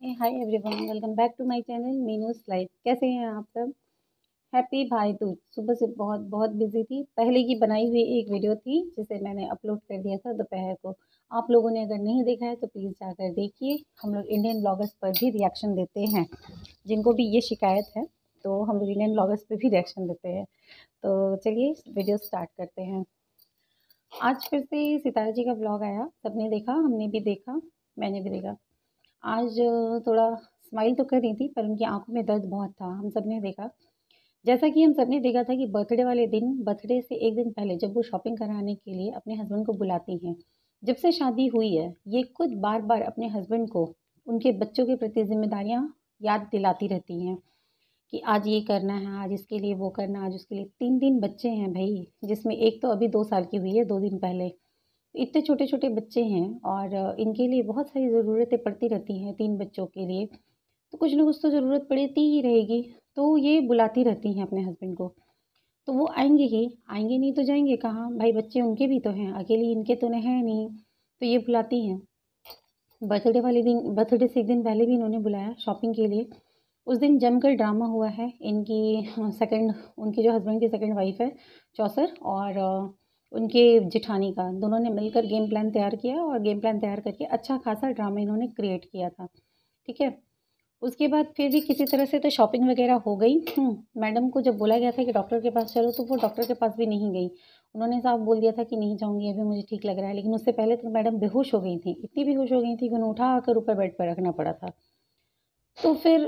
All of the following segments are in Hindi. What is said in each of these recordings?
Hi everyone, welcome back to my channel Meenu's life. कैसे हैं आप सब? हैप्पी भाई दूज। सुबह से बहुत बहुत बिजी थी। पहले की बनाई हुई एक वीडियो थी जिसे मैंने अपलोड कर दिया था दोपहर को। आप लोगों ने अगर नहीं देखा है तो प्लीज़ जाकर देखिए। हम लोग इंडियन ब्लॉगर्स पर भी रिएक्शन देते हैं। जिनको भी ये शिकायत है तो हम लोग इंडियन ब्लॉगर्स पर भी रिएक्शन देते हैं। तो चलिए वीडियो स्टार्ट करते हैं। आज फिर से सितारा जी का ब्लॉग आया। सबने देखा, हमने भी देखा, मैंने भी देखा। आज थोड़ा स्माइल तो कर रही थी पर उनकी आंखों में दर्द बहुत था। हम सब ने देखा। जैसा कि हम सब ने देखा था कि बर्थडे वाले दिन, बर्थडे से एक दिन पहले जब वो शॉपिंग कराने के लिए अपने हस्बैंड को बुलाती हैं, जब से शादी हुई है ये खुद बार बार अपने हस्बैंड को उनके बच्चों के प्रति जिम्मेदारियां याद दिलाती रहती हैं कि आज ये करना है, आज इसके लिए वो करना, आज उसके लिए। 3 बच्चे हैं भाई, जिसमें एक तो अभी 2 साल की हुई है 2 दिन पहले। इतने छोटे छोटे बच्चे हैं और इनके लिए बहुत सारी ज़रूरतें पड़ती रहती हैं। 3 बच्चों के लिए तो कुछ ना कुछ तो ज़रूरत पड़ती ही रहेगी। तो ये बुलाती रहती हैं अपने हस्बैंड को। तो वो आएंगे ही, आएंगे नहीं तो जाएंगे कहाँ भाई? बच्चे उनके भी तो हैं, अकेली इनके तो नहीं है नहीं। तो ये बुलाती हैं। बर्थडे वाले दिन, बर्थडे से एक दिन पहले भी इन्होंने बुलाया शॉपिंग के लिए। उस दिन जमकर ड्रामा हुआ है इनकी। सेकंड, उनकी जो हस्बैंड की सेकंड वाइफ है चौसर, और उनके जिठानी का, दोनों ने मिलकर गेम प्लान तैयार किया और गेम प्लान तैयार करके अच्छा खासा ड्रामा इन्होंने क्रिएट किया था। ठीक है। उसके बाद फिर भी किसी तरह से तो शॉपिंग वगैरह हो गई। मैडम को जब बोला गया था कि डॉक्टर के पास चलो तो वो डॉक्टर के पास भी नहीं गई। उन्होंने साफ बोल दिया था कि नहीं जाऊँगी, अभी मुझे ठीक लग रहा है। लेकिन उससे पहले तो मैडम बेहोश हो गई थी, इतनी बेहोश हो गई थी कि उन्हें उठा कर ऊपर बेड पर रखना पड़ा था। तो फिर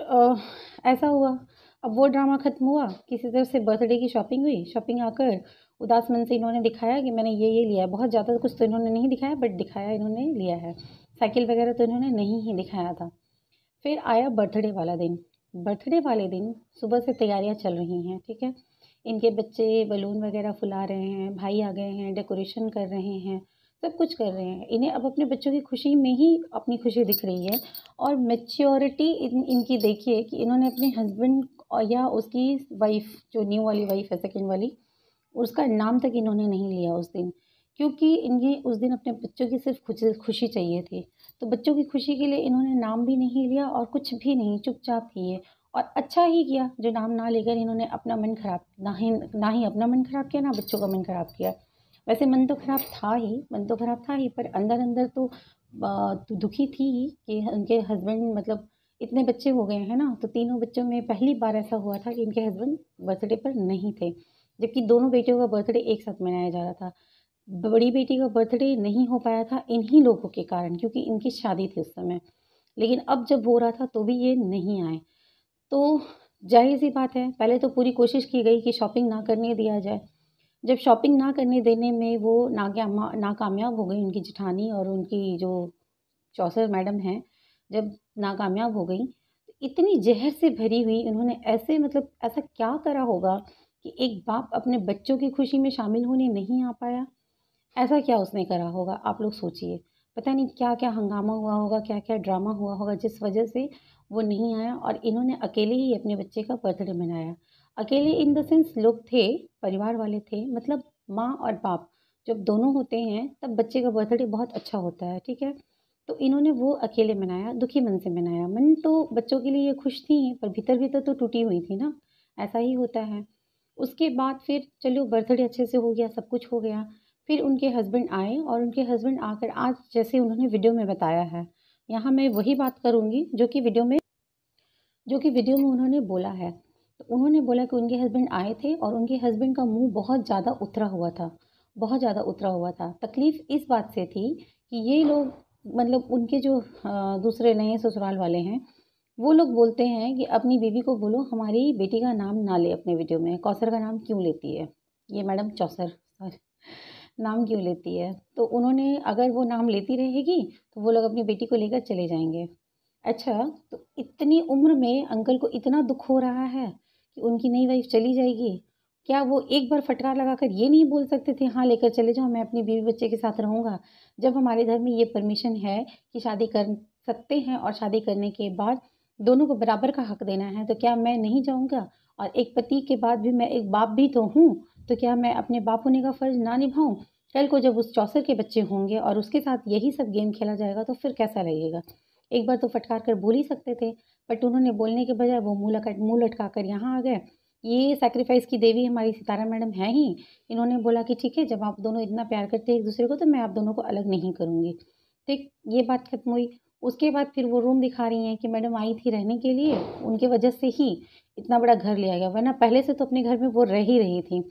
ऐसा हुआ। अब वो ड्रामा ख़त्म हुआ, किसी तरह से बर्थडे की शॉपिंग हुई। शॉपिंग आकर उदास मन से इन्होंने दिखाया कि मैंने ये लिया है। बहुत ज़्यादा कुछ तो इन्होंने नहीं दिखाया, बट दिखाया इन्होंने लिया है। साइकिल वगैरह तो इन्होंने नहीं ही दिखाया था। फिर आया बर्थडे वाला दिन। बर्थडे वाले दिन सुबह से तैयारियां चल रही हैं। ठीक है। इनके बच्चे बलून वगैरह फुला रहे हैं, भाई आ गए हैं, डेकोरेशन कर रहे हैं, सब कुछ कर रहे हैं। इन्हें अब अपने बच्चों की खुशी में ही अपनी खुशी दिख रही है। और मैच्योरिटी इनकी देखिए कि इन्होंने अपने हस्बैंड और या उसकी वाइफ, जो न्यू वाली वाइफ है सेकेंड वाली, उसका नाम तक इन्होंने नहीं लिया उस दिन। क्योंकि इन्हें उस दिन अपने बच्चों की सिर्फ खुशी चाहिए थी। तो बच्चों की खुशी के लिए इन्होंने नाम भी नहीं लिया और कुछ भी नहीं, चुपचाप ही है। और अच्छा ही किया जो नाम ना लेकर इन्होंने अपना मन खराब, ना ही अपना मन खराब किया, ना बच्चों का मन खराब किया। वैसे मन तो खराब था ही, मन तो खराब था ही, पर अंदर अंदर तो दुखी थी ही कि उनके हस्बैंड, मतलब इतने बच्चे हो गए हैं ना, तो तीनों बच्चों में पहली बार ऐसा हुआ था कि इनके हस्बैंड बर्थडे पर नहीं थे। जबकि दोनों बेटियों का बर्थडे एक साथ मनाया जा रहा था। बड़ी बेटी का बर्थडे नहीं हो पाया था इन्हीं लोगों के कारण, क्योंकि इनकी शादी थी उस समय। लेकिन अब जब हो रहा था तो भी ये नहीं आए। तो ज़ाहिर-सी बात है, पहले तो पूरी कोशिश की गई कि शॉपिंग ना करने दिया जाए। जब शॉपिंग ना करने देने में वो नाकामयाब हो गई, उनकी जेठानी और उनकी जो चौसर मैडम हैं, जब नाकामयाब हो गई, तो इतनी ज़हर से भरी हुई उन्होंने ऐसे, मतलब ऐसा क्या करा होगा कि एक बाप अपने बच्चों की खुशी में शामिल होने नहीं आ पाया? ऐसा क्या उसने करा होगा, आप लोग सोचिए। पता नहीं क्या-क्या हंगामा हुआ होगा, क्या-क्या ड्रामा हुआ होगा जिस वजह से वो नहीं आया और इन्होंने अकेले ही अपने बच्चे का बर्थडे मनाया। अकेले इन द सेंस लोग थे, परिवार वाले थे, मतलब माँ और बाप जब दोनों होते हैं तब बच्चे का बर्थडे बहुत अच्छा होता है, ठीक है? तो इन्होंने वो अकेले मनाया, दुखी मन से मनाया। मन तो बच्चों के लिए खुश थी पर भीतर-भीतर तो टूटी हुई थी ना, ऐसा ही होता है। उसके बाद फिर चलो बर्थडे अच्छे से हो गया, सब कुछ हो गया। फिर उनके हस्बैंड आए और उनके हस्बैंड आकर आज जैसे उन्होंने वीडियो में बताया है, यहाँ मैं वही बात करूँगी जो कि वीडियो में उन्होंने बोला है। तो उन्होंने बोला कि उनके हस्बैंड आए थे और उनके हस्बैंड का मुँह बहुत ज़्यादा उतरा हुआ था, बहुत ज़्यादा उतरा हुआ था। तकलीफ़ इस बात से थी कि ये लोग, मतलब उनके जो दूसरे नए ससुराल वाले हैं, वो लोग बोलते हैं कि अपनी बीवी को बोलो हमारी बेटी का नाम ना ले अपने वीडियो में। कौसर का नाम क्यों लेती है? ये मैडम चौसर, सॉरी, नाम क्यों लेती है? तो उन्होंने, अगर वो नाम लेती रहेगी तो वो लोग अपनी बेटी को लेकर चले जाएँगे। अच्छा, तो इतनी उम्र में अंकल को इतना दुःख हो रहा है कि उनकी नई वाइफ़ चली जाएगी। क्या वो एक बार फटकार लगाकर ये नहीं बोल सकते थे, हाँ, लेकर चले जाओ, मैं अपनी बीवी-बच्चे के साथ रहूँगा? जब हमारे धर्म में ये परमिशन है कि शादी कर सकते हैं और शादी करने के बाद दोनों को बराबर का हक देना है, तो क्या मैं नहीं जाऊँगा? और एक पति के बाद भी मैं एक बाप भी तो हूँ, तो क्या मैं अपने बाप होने का फ़र्ज़ ना निभाऊँ? कल को जब उस चौसर के बच्चे होंगे और उसके साथ यही सब गेम खेला जाएगा तो फिर कैसा लगेगा? एक बार तो फटकार कर बोल ही सकते थे, बट उन्होंने बोलने के बजाय वो मुँह लटका कर यहाँ आ गए। ये सैक्रिफाइस की देवी हमारी सितारा मैडम हैं ही। इन्होंने बोला कि ठीक है, जब आप दोनों इतना प्यार करते हैं एक-दूसरे को, तो मैं आप दोनों को अलग नहीं करूँगी। ठीक, ये बात खत्म हुई। उसके बाद फिर वो रूम दिखा रही हैं कि मैडम आई थी रहने के लिए, उनके वजह से ही इतना बड़ा घर लिया गया, वरना पहले से तो अपने घर में वो रह ही रही थी।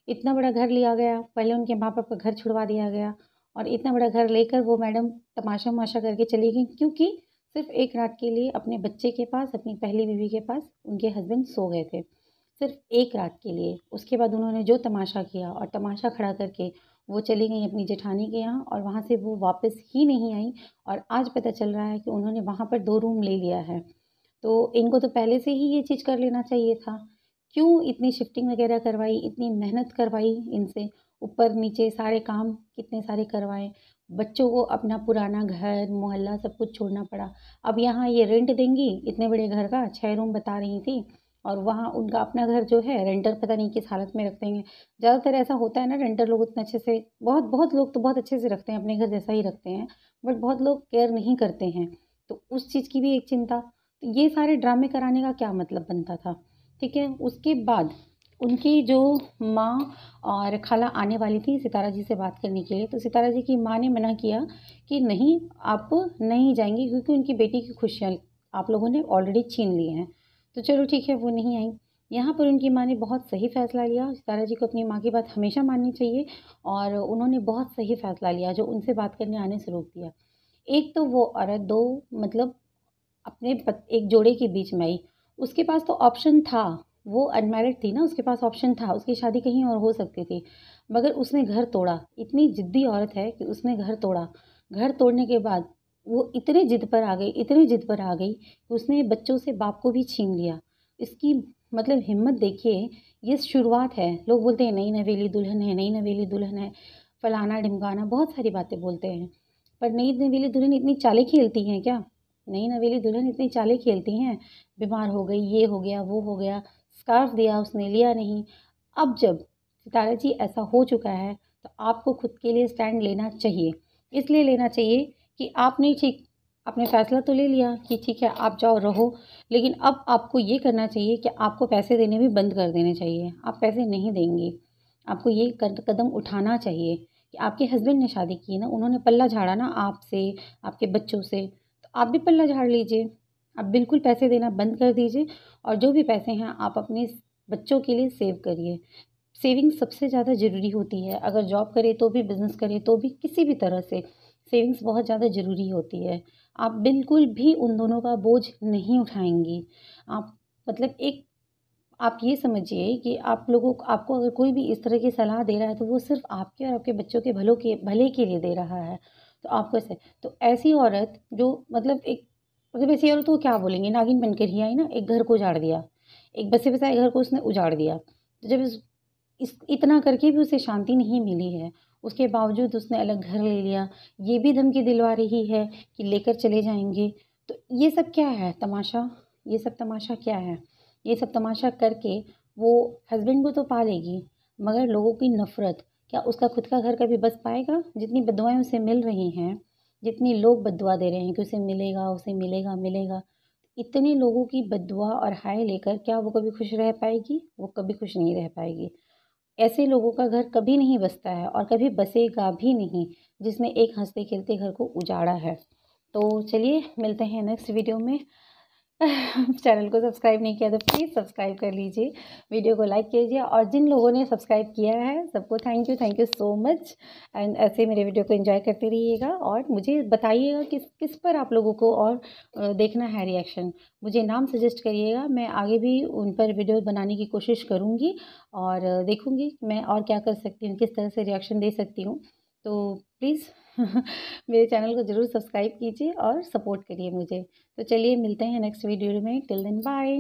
इतना बड़ा घर लिया गया, पहले उनके माँ-बाप का घर छुड़वा दिया गया और इतना बड़ा घर लेकर वो मैडम तमाशा-वमाशा करके चली गईं, क्योंकि सिर्फ़ एक रात के लिए अपने बच्चे के पास, अपनी पहली बीवी के पास उनके हस्बैंड सो गए थे। सिर्फ़ एक रात के लिए। उसके बाद उन्होंने जो तमाशा किया और तमाशा खड़ा करके वो चली गईं अपनी जेठानी के यहाँ और वहाँ से वो वापस ही नहीं आईं और आज पता चल रहा है कि उन्होंने वहाँ पर 2 रूम ले लिया है। तो इनको तो पहले से ही ये चीज़ कर लेना चाहिए था। क्यों इतनी शिफ्टिंग वग़ैरह करवाई, इतनी मेहनत करवाई इनसे, ऊपर-नीचे सारे काम कितने सारे करवाए। बच्चों को अपना पुराना घर, मोहल्ला सब कुछ छोड़ना पड़ा। अब यहाँ ये रेंट देंगी इतने बड़े घर का, 6 रूम बता रही थी और वहाँ उनका अपना घर जो है रेंटर पता नहीं किस हालत में रख देंगे। ज़्यादातर ऐसा होता है ना, रेंटर लोग उतने अच्छे से बहुत लोग तो बहुत अच्छे से रखते हैं, अपने घर जैसा ही रखते हैं, बट बहुत लोग केयर नहीं करते हैं। तो उस चीज़ की भी एक चिंता। तो ये सारे ड्रामे कराने का क्या मतलब बनता था, ठीक है? उसके बाद उनकी जो माँ और खाला आने वाली थी सितारा जी से बात करने के लिए, तो सितारा जी की माँ ने मना किया कि नहीं, आप नहीं जाएँगी क्योंकि उनकी बेटी की खुशियाँ आप लोगों ने ऑलरेडी छीन ली हैं। तो चलो ठीक है, वो नहीं आई। यहाँ पर उनकी माँ ने बहुत सही फ़ैसला लिया, सितारा जी को अपनी माँ की बात हमेशा माननी चाहिए और उन्होंने बहुत सही फ़ैसला लिया जो उनसे बात करने आने से रोक दिया। एक तो वो औरत 2 मतलब अपने एक जोड़े के बीच में आई। उसके पास तो ऑप्शन था, वो अनमैरिड थी ना, उसके पास ऑप्शन था, उसकी शादी कहीं और हो सकती थी। मगर उसने घर तोड़ा, इतनी ज़िद्दी औरत है कि उसने घर तोड़ा। घर तोड़ने के बाद वो इतनी ज़िद पर आ गई, इतनी ज़िद पर आ गई कि उसने बच्चों से बाप को भी छीन लिया। इसकी मतलब हिम्मत देखिए, ये शुरुआत है। लोग बोलते हैं नई नवेली दुल्हन है, नई नवेली दुल्हन है, फलाना-ढिमकाना बहुत सारी बातें बोलते हैं। पर नई नवेली दुल्हन इतनी चालें खेलती हैं क्या? नई नवेली दुल्हन इतनी चालें खेलती हैं, बीमार हो गई, ये हो गया, वो हो गया, स्कार्फ़ दिया उसने लिया नहीं। अब जब सितारा जी ऐसा हो चुका है, तो आपको खुद के लिए स्टैंड लेना चाहिए। इसलिए लेना चाहिए कि आपने ठीक आपने फ़ैसला तो ले लिया कि ठीक है आप जाओ रहो, लेकिन अब आपको ये करना चाहिए कि आपको पैसे देने भी बंद कर देने चाहिए। आप पैसे नहीं देंगी, आपको ये कदम उठाना चाहिए कि आपके हस्बैंड ने शादी की ना, उन्होंने पल्ला झाड़ा ना आपसे, आपके बच्चों से, तो आप भी पल्ला झाड़ लीजिए। आप बिल्कुल पैसे देना बंद कर दीजिए और जो भी पैसे हैं आप अपने बच्चों के लिए सेव करिए। सेविंग्स सबसे ज़्यादा ज़रूरी होती है। अगर जॉब करें तो भी, बिज़नेस करें तो भी, किसी भी तरह से सेविंग्स बहुत ज़्यादा ज़रूरी होती है। आप बिल्कुल भी उन दोनों का बोझ नहीं उठाएँगी। आप मतलब एक आप ये समझिए कि आप लोगों को आपको अगर कोई भी इस तरह की सलाह दे रहा है, तो वो सिर्फ़ आपके और आपके बच्चों के भले के लिए दे रहा है। तो आप कैसे तो ऐसी औरत जो मतलब ऐसी औरत को क्या बोलेंगे, नागिन बनकर ही आई ना, एक घर को उजाड़ दिया। एक बसे-बसाए घर को उसने उजाड़ दिया। तो जब इस इतना करके भी उसे शांति नहीं मिली है, उसके बावजूद उसने अलग घर ले लिया। ये भी धमकी दिलवा रही है कि लेकर चले जाएँगे। तो ये सब क्या है तमाशा? ये सब तमाशा क्या है? ये सब तमाशा करके वो हस्बैंड को तो पालेगी, मगर लोगों की नफ़रत, क्या उसका खुद का घर कभी बस पाएगा? जितनी बददुआएँ उसे मिल रही हैं, जितनी लोग बददुआ दे रहे हैं कि उसे मिलेगा, मिलेगा। इतने लोगों की बददुआ और हाय लेकर क्या वो कभी खुश रह पाएगी? वो कभी खुश नहीं रह पाएगी। ऐसे लोगों का घर कभी नहीं बसता है और कभी बसेगा भी नहीं, जिसने एक हँसते-खेलते घर को उजाड़ा है। तो चलिए मिलते हैं नेक्स्ट वीडियो में। चैनल को सब्सक्राइब नहीं किया तो प्लीज़ सब्सक्राइब कर लीजिए, वीडियो को लाइक कीजिए और जिन लोगों ने सब्सक्राइब किया है सबको thank you so much and ऐसे मेरे वीडियो को एंजॉय करते रहिएगा और मुझे बताइएगा किस किस पर आप लोगों को और देखना है रिएक्शन। मुझे नाम सजेस्ट करिएगा, मैं आगे भी उन पर वीडियो बनाने की कोशिश करूँगी और देखूँगी मैं और क्या कर सकती हूँ, किस तरह से रिएक्शन दे सकती हूँ। तो प्लीज़ मेरे चैनल को ज़रूर सब्सक्राइब कीजिए और सपोर्ट करिए मुझे। तो चलिए मिलते हैं नेक्स्ट वीडियो में, टिल देन बाय।